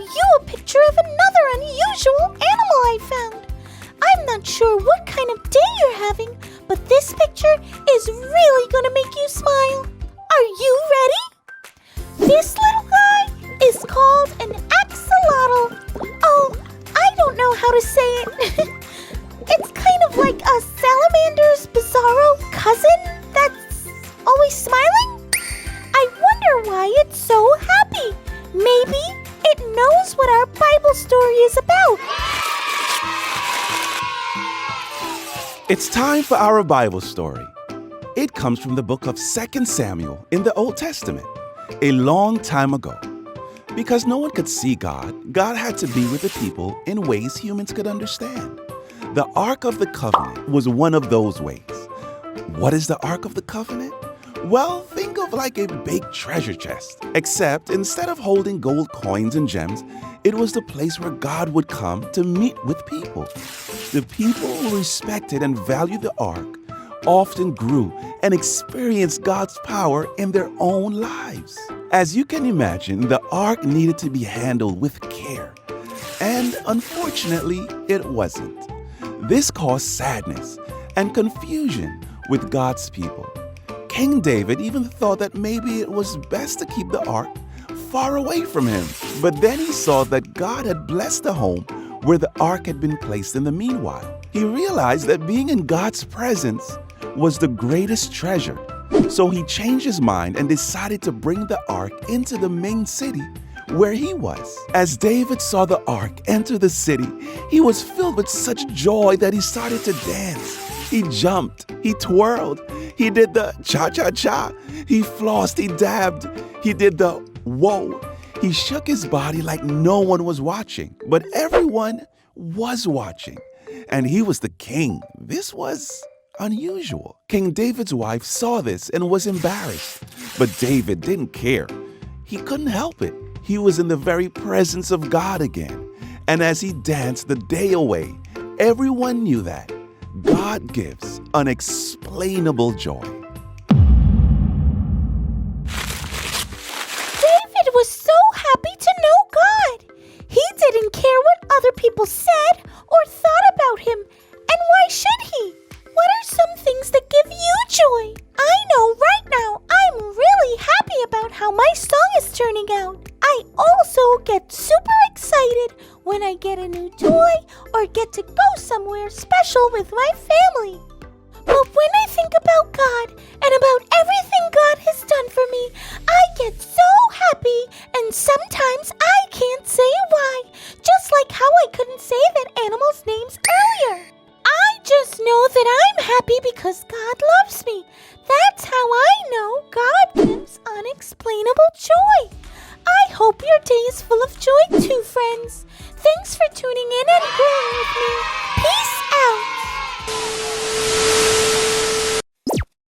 you a picture of another unusual animal I found. I'm not sure what kind of day you're having, but this picture is really gonna make you smile. Are you ready? This little guy is called an axolotl. Oh, I don't know how to say it. It's kind of like a salamander's bizarro cousin that's always smiling. I wonder why it's so happy. Maybe it knows what our Bible story is about. It's time for our Bible story. It comes from the book of 2 Samuel in the Old Testament, a long time ago. Because no one could see God, God had to be with the people in ways humans could understand. The Ark of the Covenant was one of those ways. What is the Ark of the Covenant? Well, think of like a big treasure chest, except instead of holding gold coins and gems, it was the place where God would come to meet with people. The people who respected and valued the Ark often grew and experienced God's power in their own lives. As you can imagine, the Ark needed to be handled with care, and unfortunately, it wasn't. This caused sadness and confusion with God's people. King David even thought that maybe it was best to keep the ark far away from him. But then he saw that God had blessed the home where the ark had been placed in the meanwhile. He realized that being in God's presence was the greatest treasure. So he changed his mind and decided to bring the ark into the main city where he was. As David saw the ark enter the city, he was filled with such joy that he started to dance. He jumped, he twirled, he did the cha-cha-cha, he flossed, he dabbed, he did the whoa. He shook his body like no one was watching, but everyone was watching, and he was the king. This was unusual. King David's wife saw this and was embarrassed, but David didn't care. He couldn't help it. He was in the very presence of God again, and as he danced the day away, everyone knew that God gives unexplainable joy. David was so happy to know God. He didn't care what other people said or thought about him. And why should he? What are some things that give you joy? I know right now I'm really happy about how my song is turning out. I also get super excited when I get a new toy or get to go somewhere special with my family. But when I think about God and about everything God has done for me, I get so happy, and sometimes I can't say why, just like how I couldn't say that animals' names earlier. I just know that I'm happy because God loves me. That's how I know God gives unexplainable joy. I hope your day is full of joy too, friends. Thanks for tuning in and growing with me. Peace out.